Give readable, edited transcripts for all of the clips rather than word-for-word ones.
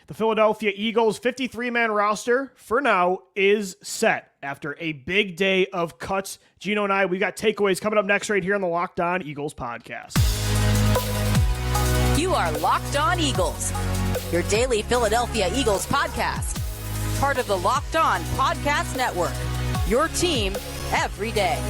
The Philadelphia Eagles 53-man roster, for now, is set after a big day of cuts. Gino and I, we got takeaways coming up next right here on the Locked On Eagles podcast. You are Locked On Eagles, your daily Philadelphia Eagles podcast. Part of the Locked On Podcast Network, your team every day.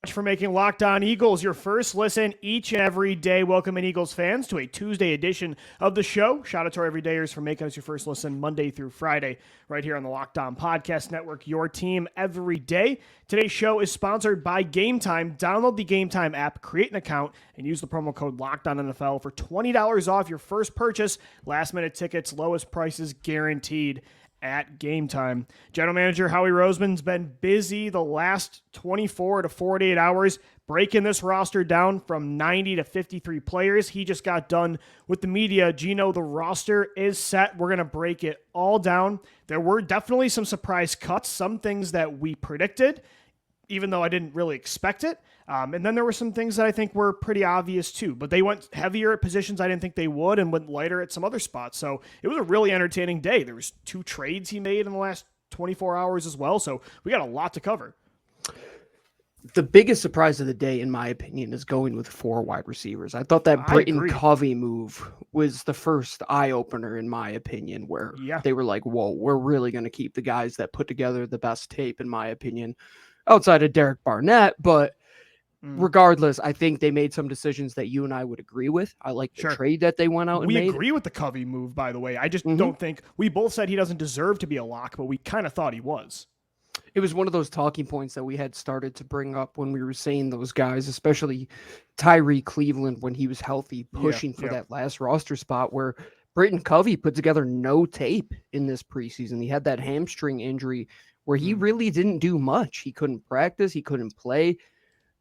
For making Locked On Eagles your first listen each and every day. Welcome in, Eagles fans, to a Tuesday edition of the show. Shout out to our everydayers for making us your first listen Monday through Friday right here on the Locked On Podcast Network, your team every day. Today's show is sponsored by Game Time. Download the Game Time app, create an account, and use the promo code LOCKEDONNFL for $20 off your first purchase. Last-minute tickets, lowest prices guaranteed at Game Time. General Manager Howie Roseman's been busy the last 24 to 48 hours breaking this roster down from 90 to 53 players. He just got done with the media. Gino, the roster is set. We're going to break it all down. There were definitely some surprise cuts, some things that we predicted, even though I didn't really expect it. And then there were some things that I think were pretty obvious too, but they went heavier at positions I didn't think they would and went lighter at some other spots. So it was a really entertaining day. There was 2 trades he made in the last 24 hours as well. So we got a lot to cover. The biggest surprise of the day, in my opinion, is going with 4 wide receivers. I thought that Britain Covey move was the first eye-opener, in my opinion, where they were like, whoa, we're really going to keep the guys that put together the best tape, in my opinion, outside of Derek Barnett. But regardless, I think they made some decisions that you and I would agree with. I like the trade that they went out and made. We agree with the Covey move, by the way. I just don't think we both said he doesn't deserve to be a lock, but we kind of thought he was. It was one of those talking points that we had started to bring up when we were saying those guys, especially Tyree Cleveland when he was healthy, pushing for that last roster spot, where Britain Covey put together no tape in this preseason. He had that hamstring injury where he really didn't do much. He couldn't practice. He couldn't play.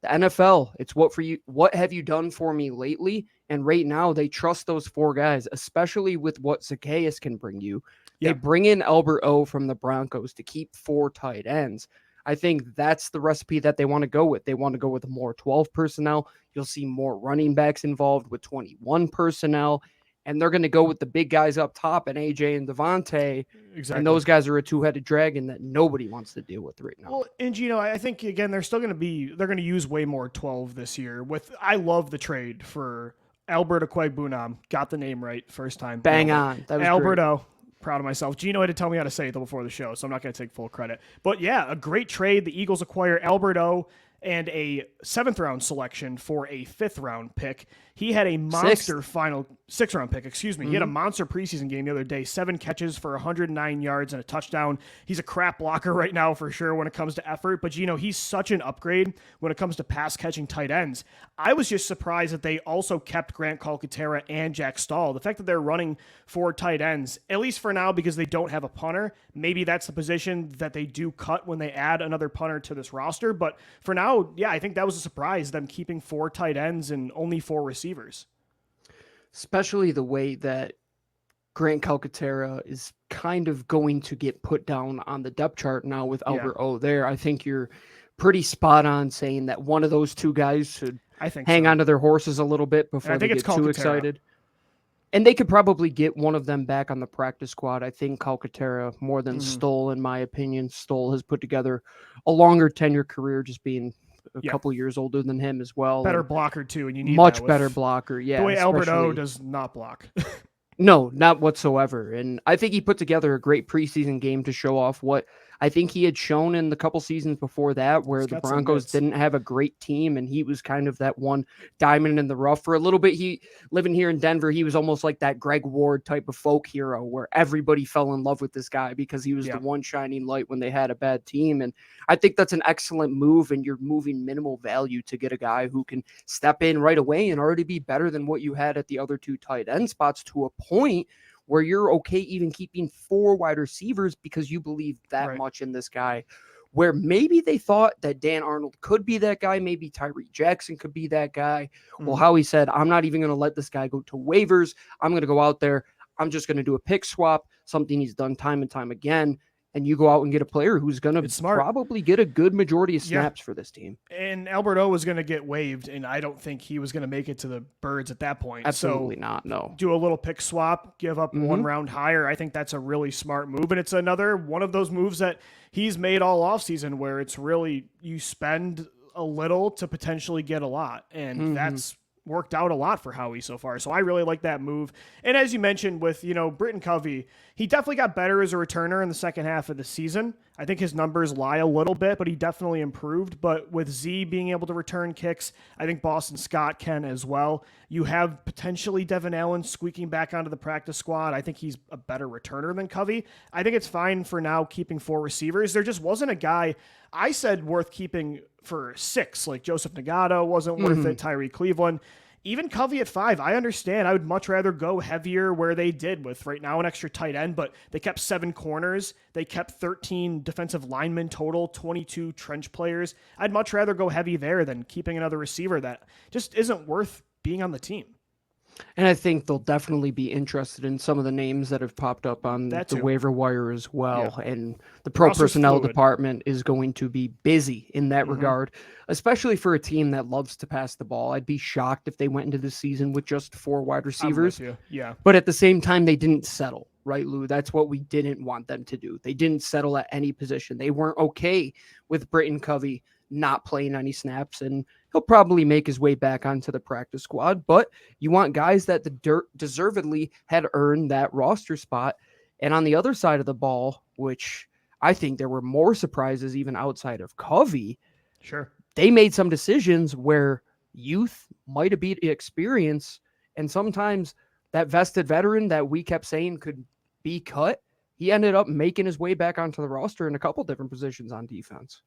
The NFL, it's what have you done for me lately? And right now they trust those 4 guys, especially with what Zacchaeus can bring you. They bring in Albert O from the Broncos to keep 4 tight ends. I think that's the recipe that they want to go with. They want to go with more 12 personnel. You'll see more running backs involved with 21 personnel. And they're going to go with the big guys up top and AJ and Devontae. Exactly. And those guys are a 2-headed dragon that nobody wants to deal with right now. Well, and Gino, I think, again, they're going to use way more 12 this year. I love the trade for Albert Okwuegbunam. Got the name right first time. Bang on. That was Alberto. Proud of myself. Gino had to tell me how to say it before the show, so I'm not going to take full credit. But yeah, a great trade. The Eagles acquire Alberto and a 7th-round selection for a 5th-round pick. He had a monster 6th-round pick, excuse me. He had a monster preseason game the other day, 7 catches for 109 yards and a touchdown. He's a crap blocker right now for sure when it comes to effort, but he's such an upgrade when it comes to pass-catching tight ends. I was just surprised that they also kept Grant Calcaterra and Jack Stahl. The fact that they're running 4 tight ends, at least for now because they don't have a punter, maybe that's the position that they do cut when they add another punter to this roster, but for now, I think that was a surprise, them keeping 4 tight ends and only 4 receivers. Especially the way that Grant Calcaterra is kind of going to get put down on the depth chart now with Albert O there. I think you're pretty spot on saying that one of those 2 guys should hang on to their horses a little bit before they get too excited. And they could probably get one of them back on the practice squad. I think Calcaterra more than Stoll, in my opinion. Stoll has put together a longer tenure career, just being a couple years older than him as well. Better blocker too, and you need much better blocker. Yeah, the way Albert O does not block. No, not whatsoever. And I think he put together a great preseason game to show off what I think he had shown in the couple seasons before that, where the Broncos didn't have a great team, and he was kind of that one diamond in the rough for a little bit. He living here in Denver, he was almost like that Greg Ward type of folk hero where everybody fell in love with this guy because he was the one shining light when they had a bad team. And I think that's an excellent move, and you're moving minimal value to get a guy who can step in right away and already be better than what you had at the other 2 tight end spots, to a point where you're okay even keeping 4 wide receivers because you believe that much in this guy, where maybe they thought that Dan Arnold could be that guy. Maybe Tyree Jackson could be that guy. Well, Howie said, I'm not even going to let this guy go to waivers. I'm going to go out there. I'm just going to do a pick swap, something he's done time and time again. and you go out and get a player who's going to probably get a good majority of snaps for this team. And Alberto was going to get waived, and I don't think he was going to make it to the Birds at that point. Absolutely not, no. Do a little pick swap, give up one round higher. I think that's a really smart move, and it's another one of those moves that he's made all offseason where it's really you spend a little to potentially get a lot, and that's worked out a lot for Howie so far. So I really like that move. And as you mentioned with, Britain Covey, he definitely got better as a returner in the second half of the season. I think his numbers lie a little bit, but he definitely improved. But with Z being able to return kicks, I think Boston Scott can as well. You have potentially Devin Allen squeaking back onto the practice squad. I think he's a better returner than Covey. I think it's fine for now keeping 4 receivers. There just wasn't a guy I said worth keeping for 6, like Joseph Nagato wasn't worth it, Tyree Cleveland. Even Covey at 5, I understand. I would much rather go heavier where they did with right now an extra tight end, but they kept 7 corners. They kept 13 defensive linemen total, 22 trench players. I'd much rather go heavy there than keeping another receiver that just isn't worth being on the team. And I think they'll definitely be interested in some of the names that have popped up on the waiver wire as well. Yeah. And the pro personnel department is going to be busy in that regard, especially for a team that loves to pass the ball. I'd be shocked if they went into the season with just 4 wide receivers. Yeah. But at the same time, they didn't settle, right, Lou? That's what we didn't want them to do. They didn't settle at any position. They weren't okay with Britain Covey not playing any snaps, and he'll probably make his way back onto the practice squad. But you want guys that deservedly had earned that roster spot. And on the other side of the ball, which I think there were more surprises even outside of Covey, they made some decisions where youth might have beat experience, and sometimes that vested veteran that we kept saying could be cut, he ended up making his way back onto the roster in a couple different positions on defense.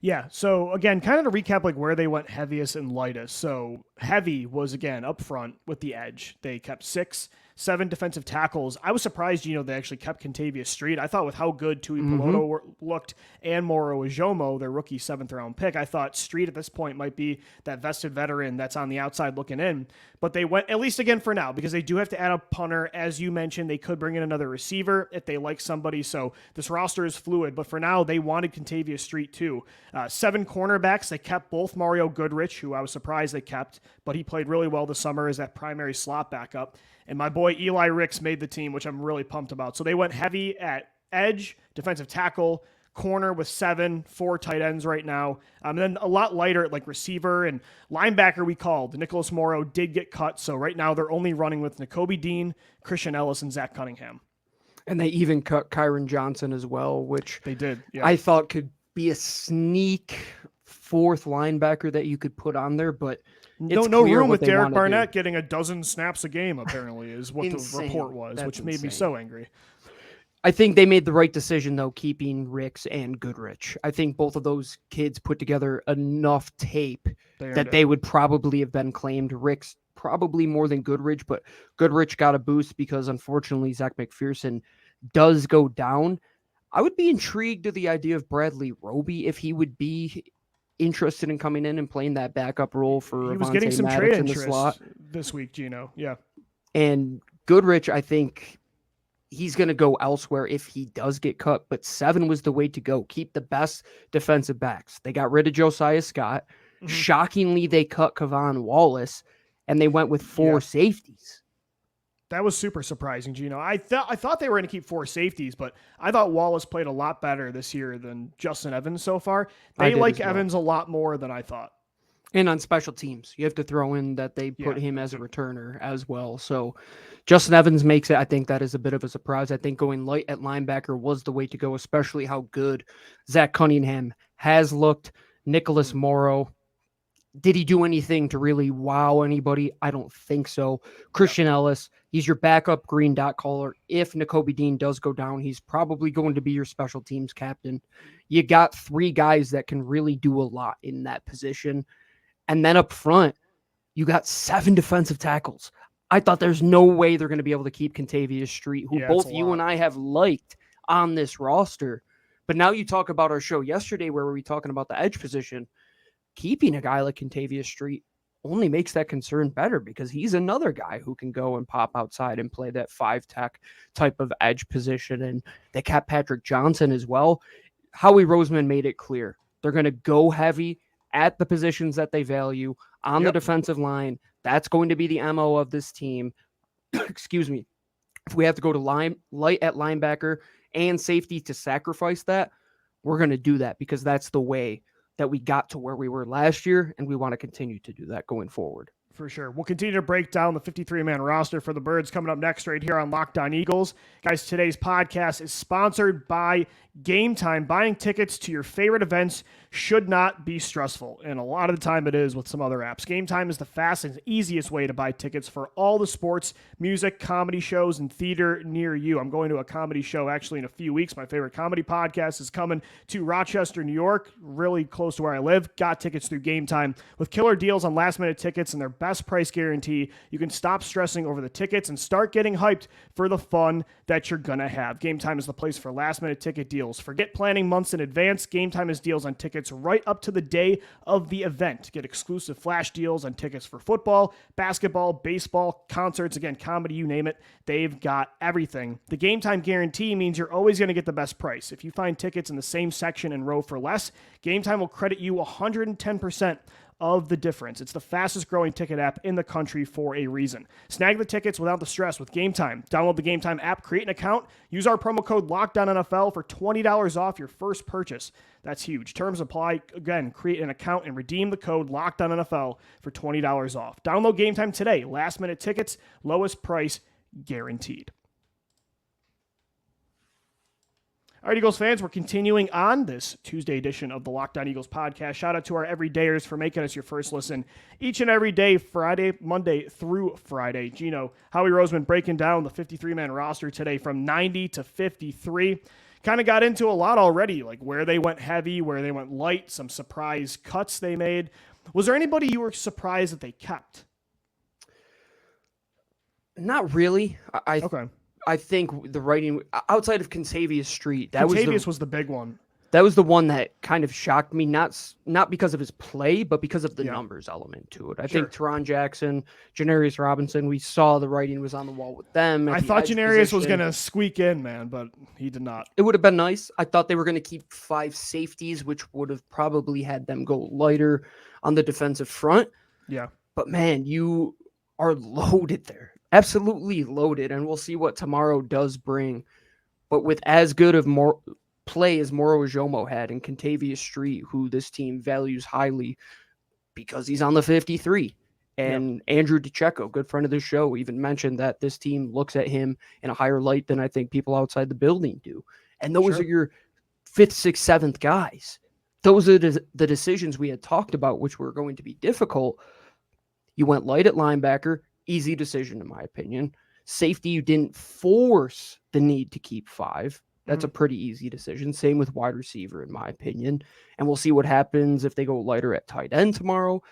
Yeah, so again, kind of to recap like where they went heaviest and lightest. So heavy was, again, up front with the edge. They kept 6, 7 defensive tackles. I was surprised, they actually kept Contavious Street. I thought with how good Tui Peloto looked and Moro Ijomo, their rookie 7th-round pick, I thought Street at this point might be that vested veteran that's on the outside looking in. But they went, at least again for now, because they do have to add a punter. As you mentioned, they could bring in another receiver if they like somebody. So this roster is fluid. But for now, they wanted Contavious Street too. 7 cornerbacks. They kept both Mario Goodrich, who I was surprised they kept, but he played really well this summer as that primary slot backup. And my boy Eli Ricks made the team, which I'm really pumped about. So they went heavy at edge, defensive tackle, corner with 7, 4 tight ends right now. And then a lot lighter at like receiver and linebacker we called. Nicholas Morrow did get cut. So right now they're only running with Nakobe Dean, Christian Ellis, and Zach Cunningham. And they even cut Kyron Johnson as well, which they did. Yeah. I thought could be a sneak 4th linebacker that you could put on there, but no room with Derek Barnett getting a dozen snaps a game, apparently, is what the report was, which made me so angry. I think they made the right decision, though, keeping Ricks and Goodrich. I think both of those kids put together enough tape that they would probably have been claimed. Ricks probably more than Goodrich, but Goodrich got a boost because, unfortunately, Zach McPherson does go down. I would be intrigued to the idea of Bradley Roby if he would be interested in coming in and playing that backup role for he was getting some trade interest this week, Gino. Yeah. And Goodrich, I think he's going to go elsewhere if he does get cut, but 7 was the way to go. Keep the best defensive backs. They got rid of Josiah Scott. Shockingly, they cut Kevon Wallace, and they went with 4 safeties. That was super surprising, Gino. I thought they were going to keep 4 safeties, but I thought Wallace played a lot better this year than Justin Evans so far. They like Evans a lot more than I thought. And on special teams, you have to throw in that they put him as a returner as well. So Justin Evans makes it. I think that is a bit of a surprise. I think going light at linebacker was the way to go, especially how good Zach Cunningham has looked. Nicholas Morrow, did he do anything to really wow anybody? I don't think so. Christian Ellis, he's your backup green dot caller. If Nakobe Dean does go down, he's probably going to be your special teams captain. You got 3 guys that can really do a lot in that position. And then up front, you got 7 defensive tackles. I thought there's no way they're going to be able to keep Contavious Street, who both you and I have liked on this roster. But now you talk about our show yesterday where we were talking about the edge position. Keeping a guy like Contavious Street only makes that concern better because he's another guy who can go and pop outside and play that 5-tech type of edge position. And they kept Patrick Johnson as well. Howie Roseman made it clear. They're going to go heavy at the positions that they value on the defensive line. That's going to be the MO of this team. Excuse me. If we have to go to light at linebacker and safety to sacrifice that, we're going to do that because that's the way that we got to where we were last year, and we want to continue to do that going forward. For sure. We'll continue to break down the 53-man roster for the Birds coming up next right here on Locked On Eagles. Guys, today's podcast is sponsored by Game Time. Buying tickets to your favorite events should not be stressful, and a lot of the time it is with some other apps. Game Time is the fastest and easiest way to buy tickets for all the sports, music, comedy shows, and theater near you. I'm going to a comedy show actually in a few weeks. My favorite comedy podcast is coming to Rochester, New York, really close to where I live. Got tickets through Game Time. With killer deals on last-minute tickets and their best price guarantee, you can stop stressing over the tickets and start getting hyped for the fun that you're going to have. Game Time is the place for last-minute ticket deals. Forget planning months in advance. Game Time has deals on tickets right up to the day of the event. Get exclusive flash deals on tickets for football, basketball, baseball, concerts, again, comedy, you name it. They've got everything. The Game Time guarantee means you're always going to get the best price. If you find tickets in the same section and row for less, Game Time will credit you 110% of the difference. It's the fastest growing ticket app in the country for a reason. Snag the tickets without the stress with Game Time. Download the Game Time app, create an account, use our promo code LOCKDOWNNFL for $20 off your first purchase. That's huge. Terms apply. Again, create an account and redeem the code LOCKDOWNNFL for $20 off. Download Game Time today. Last minute tickets, lowest price guaranteed. All right, Eagles fans, we're continuing on this Tuesday edition of the Locked On Eagles podcast. Shout out to our everydayers for making us your first listen each and every day, Monday through Friday. Gino, Howie Roseman breaking down the 53-man roster today from 90 to 53. Kind of got into a lot already, like where they went heavy, where they went light, some surprise cuts they made. Was there anybody you were surprised that they kept? Not really. Okay. I think the writing outside of Contavious Street, was the big one. That was the one that kind of shocked me, not because of his play, but because of the numbers element to it. I think Teron Jackson, Janarius Robinson, we saw the writing was on the wall with them. I thought Janarius was going to squeak in, man, but he did not. It would have been nice. I thought they were going to keep 5 safeties, which would have probably had them go lighter on the defensive front. Yeah. But, man, you are loaded there. Absolutely loaded, and we'll see what tomorrow does bring. But with as good of play as Morrow Ajomo had and Contavious Street, who this team values highly because he's on the 53. And Andrew DeCecco, good friend of the show, even mentioned that this team looks at him in a higher light than I think people outside the building do. And those are your 5th, 6th, 7th guys. Those are the decisions we had talked about, which were going to be difficult. You went light at linebacker. Easy decision, in my opinion. Safety, you didn't force the need to keep 5. That's a pretty easy decision. Same with wide receiver, in my opinion. And we'll see what happens if they go lighter at tight end tomorrow.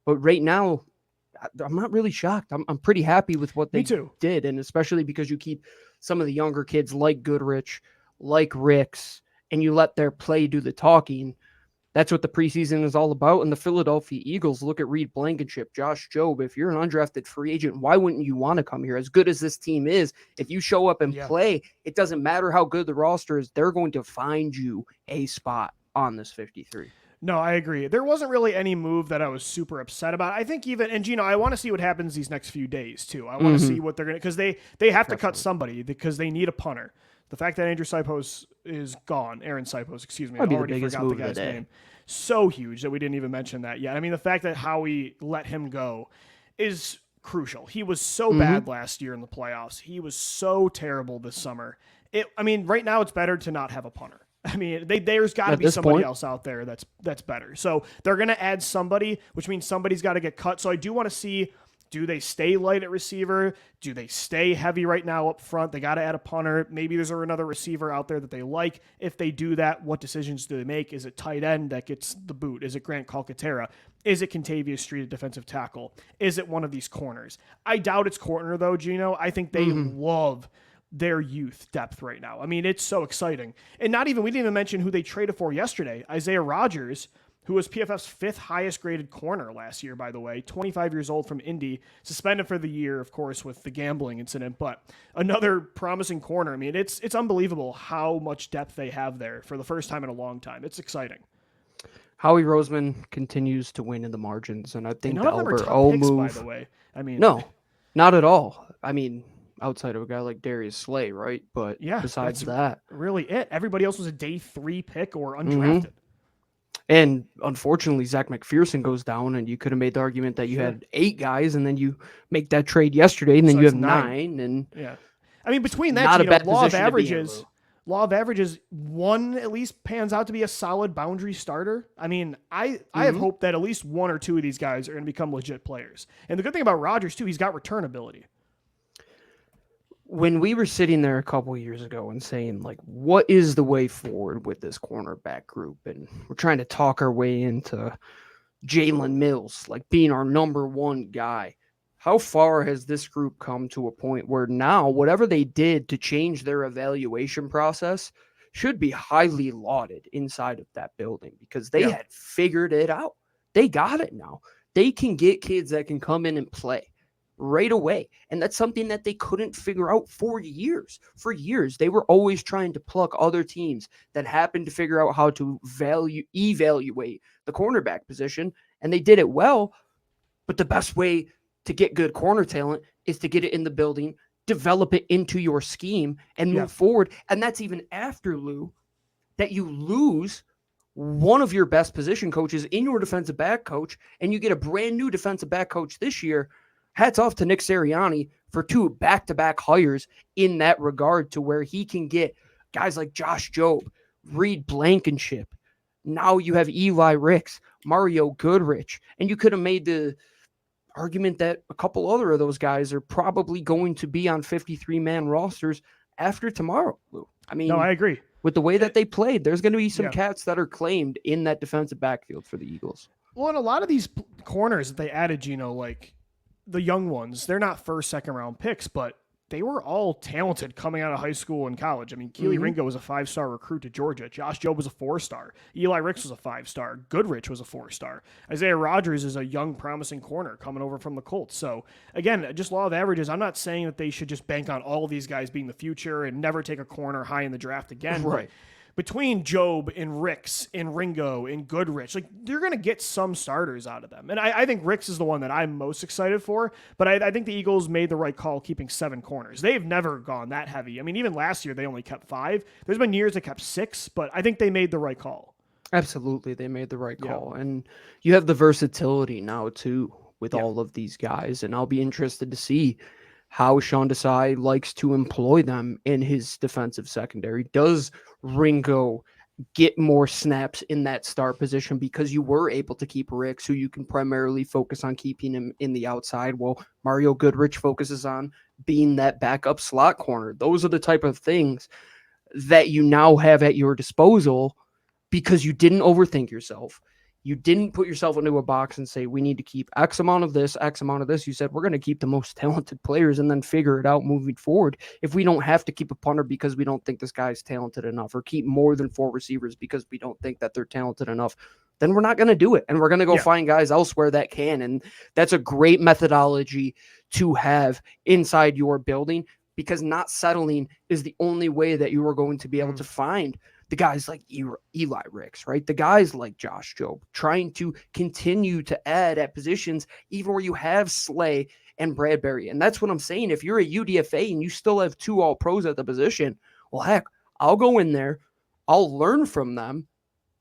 But right now, I'm not really shocked. I'm pretty happy with what they did. And especially because you keep some of the younger kids like Goodrich, like Ricks, and you let their play do the talking. That's what the preseason is all about. And the Philadelphia Eagles, look at Reed Blankenship, Josh Jobe. If you're an undrafted free agent, why wouldn't you want to come here? As good as this team is, if you show up and play, it doesn't matter how good the roster is. They're going to find you a spot on this 53. No, I agree. There wasn't really any move that I was super upset about. I think even, and Gino, I want to see what happens these next few days too. I want to see what they're going to, because they have to cut somebody because they need a punter. The fact that Andrew Sipos is gone, Aaron Sipos, excuse me, I already forgot the guy's name. So huge that we didn't even mention that yet. I mean, the fact that Howie let him go is crucial. He was so bad last year in the playoffs. He was so terrible this summer. Right now it's better to not have a punter. I mean, there's got to be somebody else out there that's better. So they're going to add somebody, which means somebody's got to get cut. So I do want to see, do they stay light at receiver? Do they stay heavy right now up front? They got to add a punter. Maybe there's another receiver out there that they like. If they do that, what decisions do they make? Is it tight end that gets the boot? Is it Grant Calcaterra? Is it Contavious Street, a defensive tackle? Is it one of these corners? I doubt it's corner, though, Gino. I think they love their youth depth right now. I mean, it's so exciting. And we didn't even mention who they traded for yesterday. Isaiah Rodgers, who was PFF's 5th highest graded corner last year, by the way, 25 years old from Indy, suspended for the year, of course, with the gambling incident, but another promising corner. I mean, it's unbelievable how much depth they have there for the first time in a long time. It's exciting. Howie Roseman continues to win in the margins, and I think none the of them are Albert top O picks, move. by the way. I mean, no, not at all. I mean, outside of a guy like Darius Slay, right? But yeah, besides that, really it. Everybody else was a day 3 pick or undrafted. And unfortunately, Zach McPherson goes down, and you could have made the argument that you had 8 guys, and then you make that trade yesterday, and then So you have 9. 9. And yeah, I mean, between that, not a bad law of position to be in, averages. Law of averages, one at least pans out to be a solid boundary starter. I mean, I have hope that at least 1 or 2 of these guys are going to become legit players. And the good thing about Rodgers, too, he's got return ability. When we were sitting there a couple of years ago and saying, like, what is the way forward with this cornerback group? And we're trying to talk our way into Jalen Mills, like being our number 1 guy. How far has this group come to a point where now whatever they did to change their evaluation process should be highly lauded inside of that building because they had figured it out. They got it now. They can get kids that can come in and play right away. And that's something that they couldn't figure out for years. For years, they were always trying to pluck other teams that happened to figure out how to evaluate the cornerback position. And they did it well. But the best way to get good corner talent is to get it in the building, develop it into your scheme, and move forward. And that's even after, Lou, that you lose one of your best position coaches in your defensive back coach, and you get a brand new defensive back coach this year. Hats off to Nick Sirianni for 2 back-to-back hires in that regard to where he can get guys like Josh Jobe, Reed Blankenship. Now you have Eli Ricks, Mario Goodrich, and you could have made the argument that a couple other of those guys are probably going to be on 53-man rosters after tomorrow, Lou. I mean, no, I agree. With the way that they played, there's going to be some cats that are claimed in that defensive backfield for the Eagles. Well, and a lot of these corners that they added, like the young ones, they're not first, second round picks, but they were all talented coming out of high school and college. I mean, Keely Ringo was a 5-star recruit to Georgia. Josh Jobe was a 4-star. Eli Ricks was a 5-star. Goodrich was a 4-star. Isaiah Rodgers is a young, promising corner coming over from the Colts. So, again, just law of averages. I'm not saying that they should just bank on all of these guys being the future and never take a corner high in the draft again. Right. Between Jobe and Ricks and Ringo and Goodrich, like you're going to get some starters out of them. And I think Ricks is the one that I'm most excited for, but I think the Eagles made the right call keeping 7 corners. They've never gone that heavy. I mean, even last year they only kept 5. There's been years they kept 6, but I think they made the right call. Absolutely. They made the right call. And you have the versatility now too with all of these guys. And I'll be interested to see how Sean Desai likes to employ them in his defensive secondary. Does Ringo get more snaps in that start position because you were able to keep Ricks, who you can primarily focus on keeping him in the outside, while Mario Goodrich focuses on being that backup slot corner? Those are the type of things that you now have at your disposal because you didn't overthink yourself. You didn't put yourself into a box and say, we need to keep X amount of this, X amount of this. You said, we're going to keep the most talented players and then figure it out moving forward. If we don't have to keep a punter because we don't think this guy's talented enough, or keep more than 4 receivers because we don't think that they're talented enough, then we're not going to do it. And we're going to go find guys elsewhere that can. And that's a great methodology to have inside your building, because not settling is the only way that you are going to be able to find the guys like Eli Ricks, right? The guys like Josh Jobe, trying to continue to add at positions, even where you have Slay and Bradbury. And that's what I'm saying. If you're a UDFA and you still have 2 All-Pros at the position, well, heck, I'll go in there. I'll learn from them.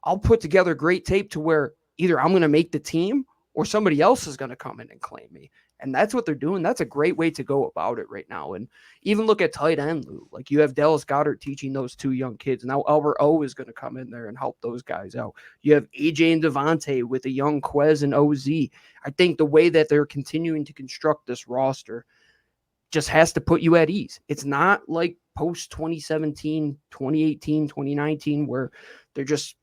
I'll put together great tape to where either I'm going to make the team or somebody else is going to come in and claim me. And that's what they're doing. That's a great way to go about it right now. And even look at tight end, Lou. Like, you have Dallas Goedert teaching those 2 young kids. Now Albert O is going to come in there and help those guys out. You have AJ and Devontae with a young Quez and OZ. I think the way that they're continuing to construct this roster just has to put you at ease. It's not like post 2017, 2018, 2019, where they're just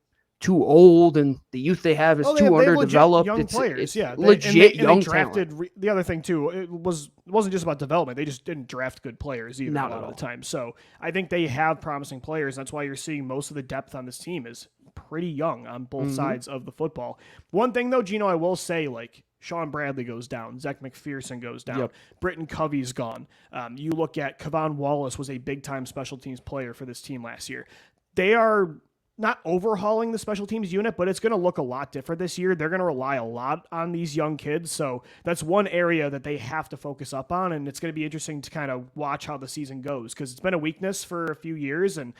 too old and the youth they have is too underdeveloped. Young players, legit young drafted talent. The other thing too, it wasn't just about development. They just didn't draft good players either a lot of the time. So I think they have promising players. That's why you're seeing most of the depth on this team is pretty young on both sides of the football. One thing though, Gino, I will say, like, Sean Bradley goes down. Zach McPherson goes down. Yep. Britain Covey's gone. You look at Kevon Wallace was a big-time special teams player for this team last year. They are not overhauling the special teams unit, but it's going to look a lot different this year. They're going to rely a lot on these young kids. So that's one area that they have to focus up on. And it's going to be interesting to kind of watch how the season goes, because it's been a weakness for a few years. And,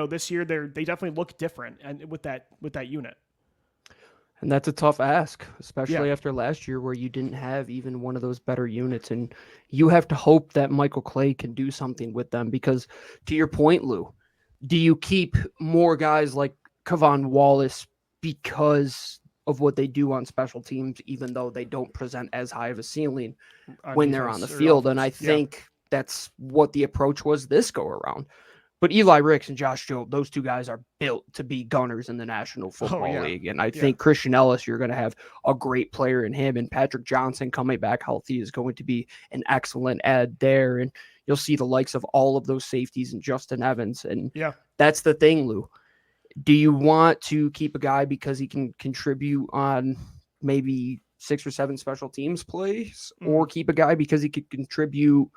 this year they definitely look different and with that unit. And that's a tough ask, especially after last year where you didn't have even one of those better units. And you have to hope that Michael Clay can do something with them, because to your point, Lou, do you keep more guys like Kevon Wallace because of what they do on special teams, even though they don't present as high of a ceiling when they're on the field? And I think that's what the approach was this go around. But Eli Ricks and Josh Jobe, those two guys are built to be gunners in the National Football League. And I think Christian Ellis, you're going to have a great player in him. And Patrick Johnson coming back healthy is going to be an excellent add there. And you'll see the likes of all of those safeties and Justin Evans. And that's the thing, Lou. Do you want to keep a guy because he can contribute on maybe 6 or 7 special teams plays, or keep a guy because he could contribute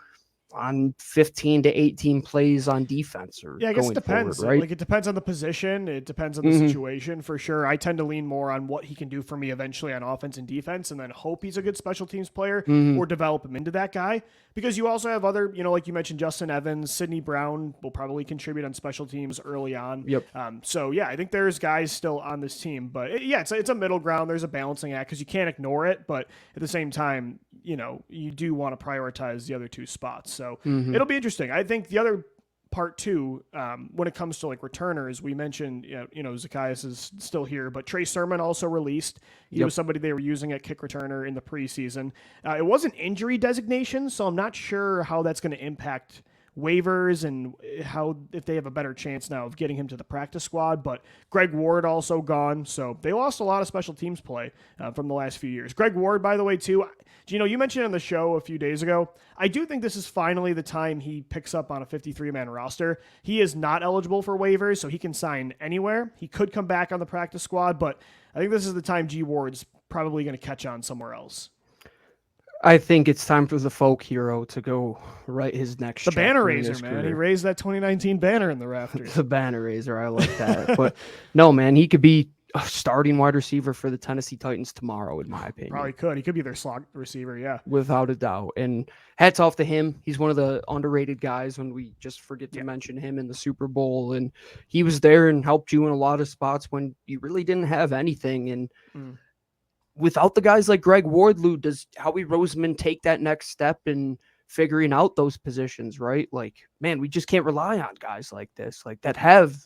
on 15 to 18 plays on defense? Or I guess it depends. Forward, right? Like, it depends on the position. It depends on the situation for sure. I tend to lean more on what he can do for me eventually on offense and defense, and then hope he's a good special teams player or develop him into that guy. Because you also have other, like you mentioned, Justin Evans, Sidney Brown will probably contribute on special teams early on. I think there's guys still on this team, but it's a middle ground. There's a balancing act because you can't ignore it, but at the same time, you do want to prioritize the other 2 spots. So it'll be interesting. I think the other part too, when it comes to like returners, we mentioned, Zacchaeus is still here, but Trey Sermon also released. He was somebody they were using at kick returner in the preseason. It was an injury designation, so I'm not sure how that's going to impact waivers and if they have a better chance now of getting him to the practice squad. But Greg Ward also gone, so they lost a lot of special teams play from the last few years. Greg Ward, by the way, too, Gino, you mentioned on the show a few days ago, I do think this is finally the time he picks up on a 53-man roster. He is not eligible for waivers, so he can sign anywhere. He could come back on the practice squad, but I think this is the time G Ward's probably going to catch on somewhere else. I think it's time for the folk hero to go write his next The banner raiser, man. Career. He raised that 2019 banner in the rafters. The banner raiser. I like that. But no, man, he could be a starting wide receiver for the Tennessee Titans tomorrow, in my opinion. Probably could. He could be their slot receiver, without a doubt. And hats off to him. He's one of the underrated guys when we just forget to mention him in the Super Bowl. And he was there and helped you in a lot of spots when you really didn't have anything. And without the guys like Greg Ward, Lou, does Howie Roseman take that next step in figuring out those positions, right? Like, man, we just can't rely on guys like this, like that have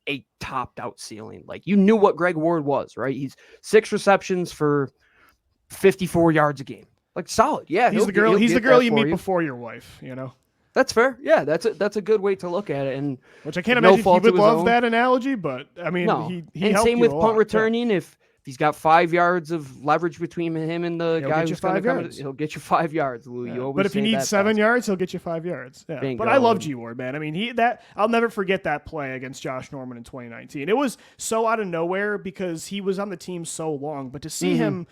a topped out ceiling. Like, you knew what Greg Ward was, right? He's 6 receptions for 54 yards a game. Like, solid. Yeah. He's the girl you meet before your wife, That's fair. Yeah, that's a good way to look at it. And which I can't imagine he would love that analogy, but I mean, no. he and helped same you with a punt lot. returning. If he's got 5 yards of leverage between him and the guy who's going to come, he'll get you 5 yards, Lou. You always but if he needs 7 yards, he'll get you 5 yards. Yeah. Bingo. But I love G Ward, man. I mean, I'll never forget that play against Josh Norman in 2019. It was so out of nowhere because he was on the team so long, but to see him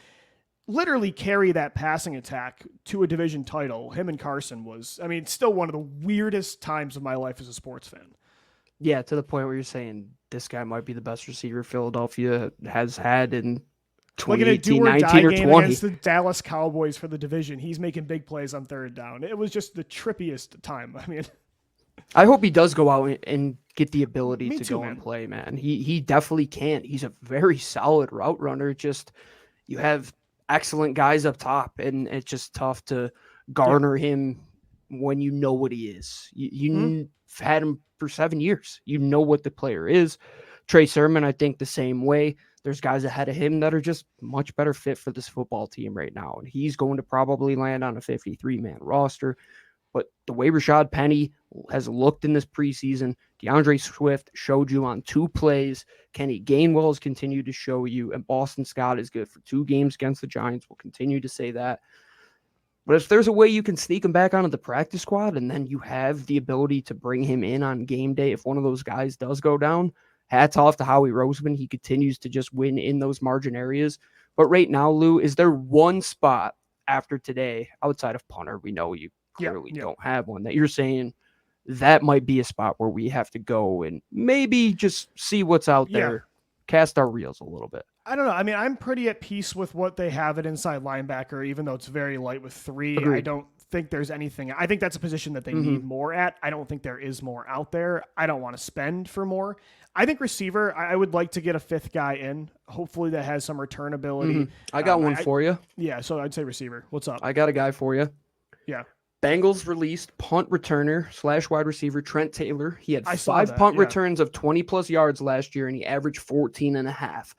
literally carry that passing attack to a division title, him and Carson was, I mean, still one of the weirdest times of my life as a sports fan. Yeah, to the point where you're saying this guy might be the best receiver Philadelphia has had in 2018, 19, or 20. Against the Dallas Cowboys for the division. He's making big plays on third down. It was just the trippiest time. I mean, I hope he does go out and get the ability to too, go and play, man. He definitely can. He's a very solid route runner. Just, you have excellent guys up top, and it's just tough to garner him when you know what he is. You've had him for 7 years. You know what the player is. Trey Sermon, I think the same way. There's guys ahead of him that are just much better fit for this football team right now. And he's going to probably land on a 53-man roster. But the way Rashad Penny has looked in this preseason, DeAndre Swift showed you on 2 plays. Kenny Gainwell has continued to show you. And Boston Scott is good for 2 games against the Giants. We'll continue to say that. But if there's a way you can sneak him back onto the practice squad and then you have the ability to bring him in on game day if one of those guys does go down, hats off to Howie Roseman. He continues to just win in those margin areas. But right now, Lou, is there one spot after today, outside of punter, we know you clearly don't have one, that you're saying that might be a spot where we have to go and maybe just see what's out there, cast our reels a little bit? I don't know. I mean, I'm pretty at peace with what they have at inside linebacker, even though it's very light with 3. Agreed. I don't think there's anything. I think that's a position that they need more at. I don't think there is more out there. I don't want to spend for more. I think receiver, I would like to get a 5th guy in, hopefully that has some return ability. I got one for you. Yeah, so I'd say receiver. What's up? I got a guy for you. Yeah. Bengals released punt returner / wide receiver Trent Taylor. He had 5 that, punt returns of 20-plus yards last year, and he averaged 14.5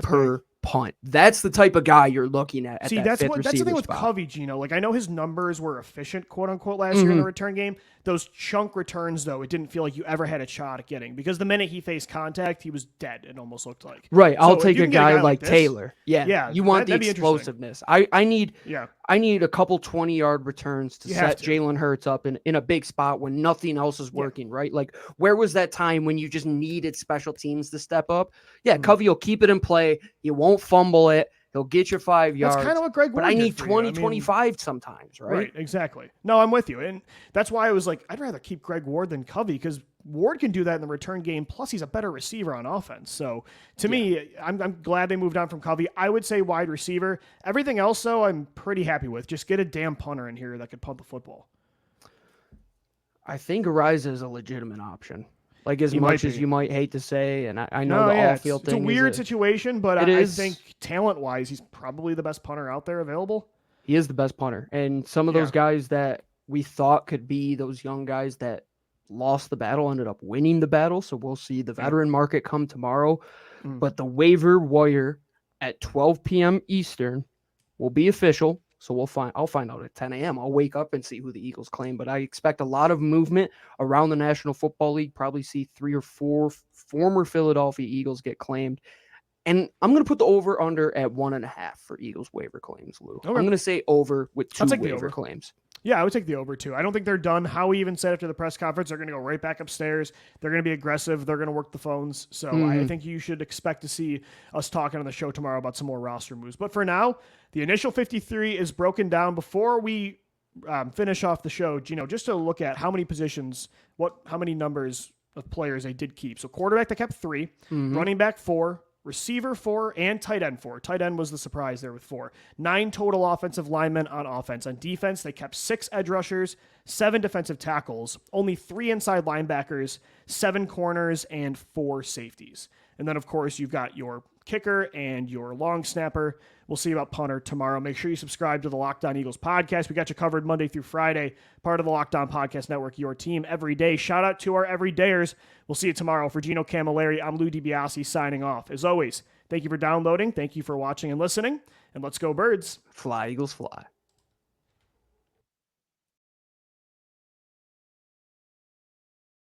per punt. That's the type of guy you're looking at. See, that's the thing with spot. Covey, Gino. Like, I know his numbers were efficient, quote unquote, last year in the return game. Those chunk returns, though, it didn't feel like you ever had a shot at getting, because the minute he faced contact, he was dead. It almost looked like. Right. I'll So take a guy like this, Taylor. Yeah. You want the that'd be explosiveness. I need a couple 20-yard returns to set Jalen Hurts up in a big spot when nothing else is working, right? Like, where was that time when you just needed special teams to step up? Yeah, Covey will keep it in play. You won't fumble it. He'll get you 5 yards. That's kind of what Greg Ward But I did need for 20, you. 25 sometimes, right? Right, exactly. No, I'm with you. And that's why I was like, I'd rather keep Greg Ward than Covey, because Ward can do that in the return game. Plus, he's a better receiver on offense. So to me, I'm glad they moved on from Covey. I would say wide receiver. Everything else, though, I'm pretty happy with. Just get a damn punter in here that could punt the football. I think Ariza is a legitimate option. Like, as much as you might hate to say, and I know the off-field thing. It's a weird situation, but I think talent-wise, he's probably the best punter out there available. He is the best punter. And some of those guys that we thought could be those young guys that lost the battle ended up winning the battle. So we'll see the veteran market come tomorrow. But the waiver wire at 12 p.m. Eastern will be official. So I'll find out at 10 a.m. I'll wake up and see who the Eagles claim. But I expect a lot of movement around the National Football League. Probably see 3 or 4 former Philadelphia Eagles get claimed. And I'm going to put the over-under at 1.5 for Eagles waiver claims, Lou. Okay. I'm going to say over with 2 waiver claims. Yeah, I would take the over, too. I don't think they're done. Howie even said after the press conference, they're going to go right back upstairs. They're going to be aggressive. They're going to work the phones. So I think you should expect to see us talking on the show tomorrow about some more roster moves. But for now, the initial 53 is broken down. Before we finish off the show, Gino, just to look at how many positions, how many numbers of players they did keep. So quarterback, they kept 3, running back 4, receiver 4, and tight end 4. Tight end was the surprise there with 4. 9 total offensive linemen on offense. On defense, they kept 6 edge rushers, 7 defensive tackles, only 3 inside linebackers, 7 corners, and 4 safeties. And then, of course, you've got your kicker and your long snapper. We'll see about punter tomorrow. Make sure you subscribe to the Locked On Eagles podcast. We got you covered Monday through Friday, part of the Locked On Podcast Network, your team every day. Shout out to our everydayers. We'll see you tomorrow. For Gino Camilleri, I'm Lou DiBiase signing off. As always, thank you for downloading. Thank you for watching and listening. And let's go, Birds. Fly, Eagles, fly.